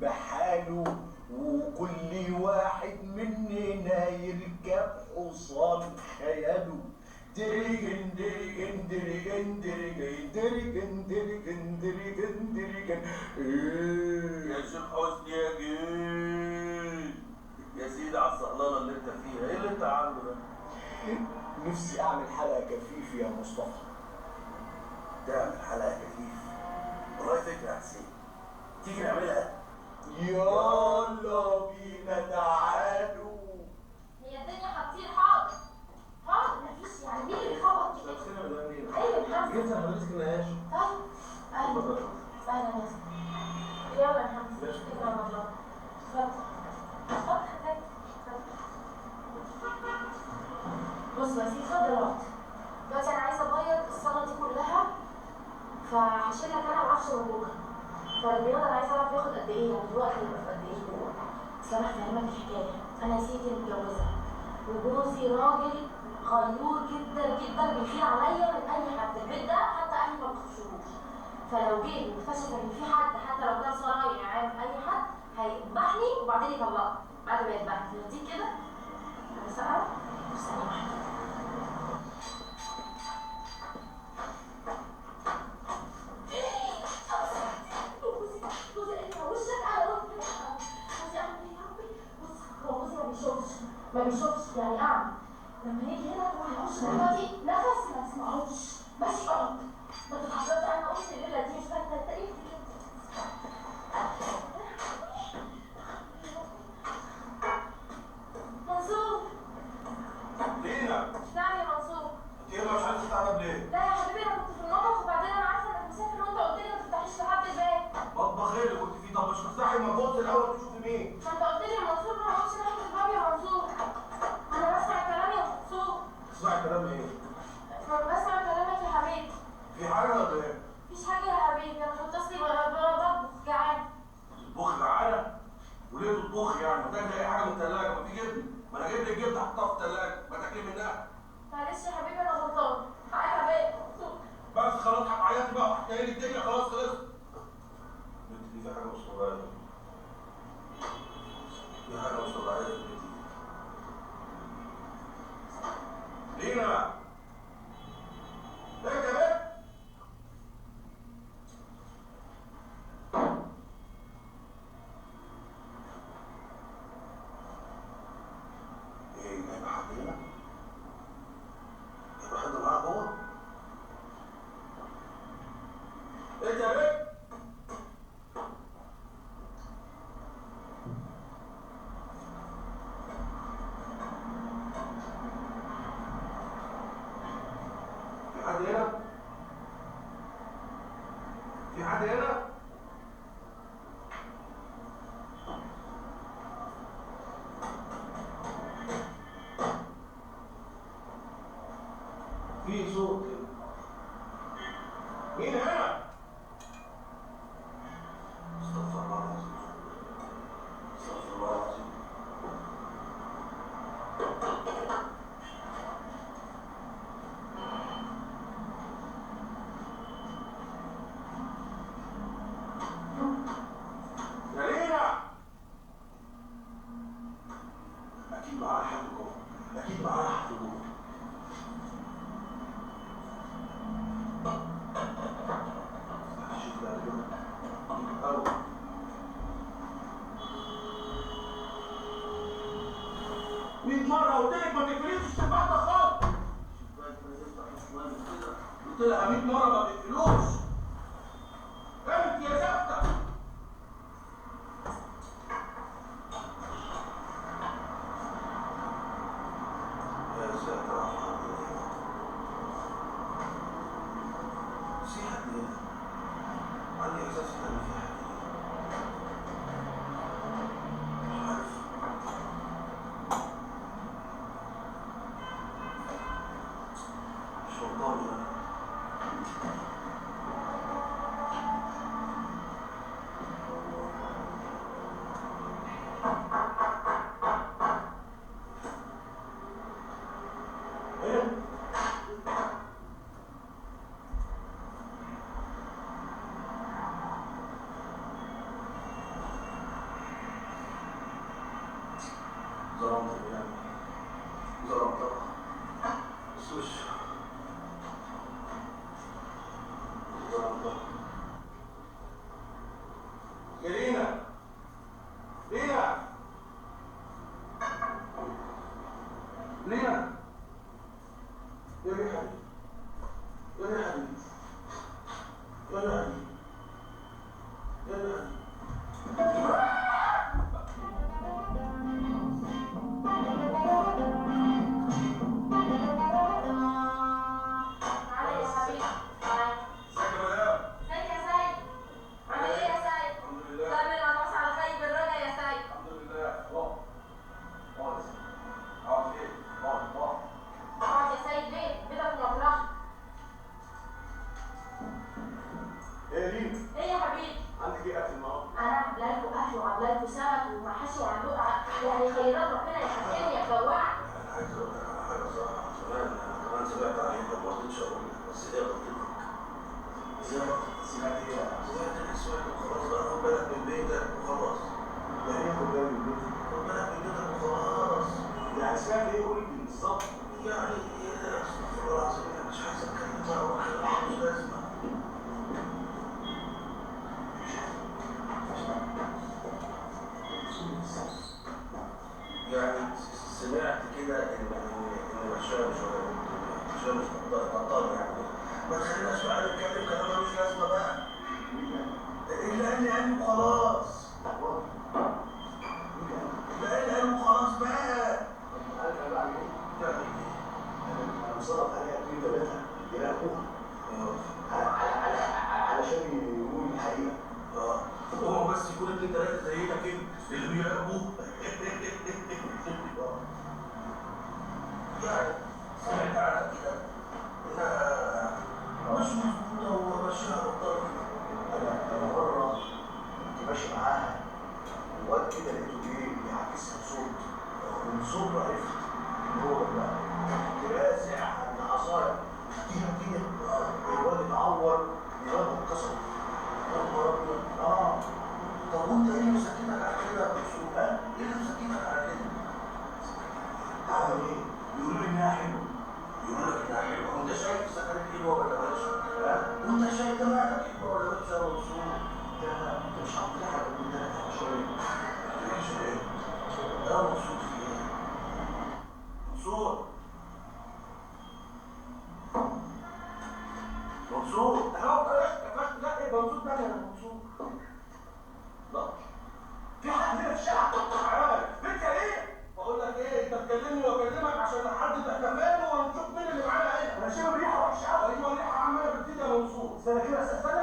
بحاله، وكل واحد مننا يركب حصان خياله. درجن درجن درجن درجن درجن درجن درجن درجن. يا شيخ حسني يا جيل يا سيدي على الصهلانه اللي انت فيها، ايه اللي انت عامله ده؟ نفسي اعمل حلقه كفيف يا مصطفى. تعمل حلقه كفيف؟ والله فكره يا حسين، تيجي نعملها؟ يلا بينا تعالوا. هي الدنيا هتطير. حاضر حاضر، مفيش يعني. مين اللي بيخبط كده؟ ايوه الحمد جبت حضرتك النقاش. طيب اهلا اهلا يا سيدي. يلا يا حمد، شكرا والله. اتفضل اتفضل حضرتك اتفضل. بص يا سيدي، اتفضل اقعد. دلوقتي انا عايزه ابيض الصاله دي كلها، فهشيل لك انا العفش من جوه. فالبياض انا عايزه اعرف بياخد قد ايه، يعني الوقت هيبقى في قد ايه جوه. اصل انا هفهمك الحكايه. انا يا سيدي متجوزه، وجوزي راجل غيور جدا جدا، بيخيل عليا من اي حد. البيت ده حتى اهلي ما بيخشوش، فلو جه واكتشف ان في حد حتى لو كان صنايعي عام اي حد هيذبحني وبعدين يطلقني بعد ما يذبحني. يرضيك كده؟ انا سأل ثانيه واحده. ما بيشوفش يعني اعمى. لما يجي هنا وهيخش دلوقتي نفس ما تسمعوش، بس اقعد ما تتحركش. انا قلت الليله دي مش فاكره انت ايه منصور. لينا نعم يا منصور. انت مش عايزه تتعرف ليه؟ لا يا حبيبي، انا كنت في المطبخ وبعدين انا عارفه انك مسافر وانت قلت لي ما تفتحيش لحد الباب. مطبخ ايه اللي كنت فيه؟ طب مش تفتحي المبوظ الاول تشوفي مين؟ ما انت قلت لي يا منصور ما اقعدش ناحيه الباب يا منصور. انا بسمع كلام يا منصور. تسمعي كلام ايه؟ بسمع كلامك يا حبيبي. في حاجه ولا ايه؟ مفيش حاجه يا حبيبي، انا كنت اصلي بطبخ جعان. تطبخي جعانه؟ وليه تطبخي يعني؟ ما تاكلي اي حاجه من الثلاجه، ما في جبنه، ما انا جايب لك جبنه حطها في الثلاجه، ما تاكلي منها. معلش يا حبيبي انا غلطان. حقك عليا. بس خلاص هتعيطي بقى وهتحكي لي الدنيا، خلاص خلصت. البنت دي في حاجه مش طبيعيه. في حاجه مش طبيعيه في البنت دي. لينا ليك يا بنت. ايه جايبه حد هنا؟ جايبه حد معاها جوه؟ ايه يا بنت؟ في حد هنا؟ في حد هنا؟ في صوت كده. مين هنا؟ استغفر الله العظيم. استغفر الله العظيم. يا لينا، اكيد معاها حد جوه، اكيد معاها حد جوه. شوف ده كده أو 100 مرة قلت لك ما تقفليش الشباك ده خالص. الشباك ده يفتح شوية كده، قلت لها 100 مرة ما تقفلوش. انت يا زفتة. يا ساتر على الحمد. في حد هنا. عندي احساس ان في حد هنا. مش عارف. مش والله انا. التاني قال لي وخلاص. التاني قال وخلاص بقى. انا بعمل ايه؟ انا مصرف عليها 2 3 يراقبوها علشان يقولوا الحقيقه. هو بس يكون 2 3 زينا كده اللي بيراقبوه. يعني سمعت على كده انها مش مظبوطه وماشيه غلطان. انا مره كنت ماشي معاها وواد كده لقيته ايه بيعكسها بصوت، ومن صوته عرفت ان هو بقى كنت رازع عن عصايه كتير كده. الواد اتعور دماغه اتكسرت. يا نهار ابيض. طب وانت ايه اللي مسكتك على كده يا منصور؟ ايه اللي مسكتك على كده؟ اعمل ايه؟ يقولوا لي انها حلوه. يقولوا لك انها حلوه. وانت شايف سكنت حلوه ولا وحشه؟ وانت شايف دماغك حلوه ولا وحشه يا منصور؟ انت مش عارف تلعب من ده شويه. ماشي ايه؟ يا منصور في ايه؟ منصور منصور اهو كفشت. لا ايه منصور ده يا منصور؟ لا في حد هنا في الشارع. تعالى انت ايه؟ بقول لك ايه، انت تكلمني واكلمك عشان نحدد احنا فين ونشوف مين اللي معانا هنا. انا شايف ريحه وحشه قوي. ايوه الريحه عماله بتزيد يا منصور. استنى كده استنى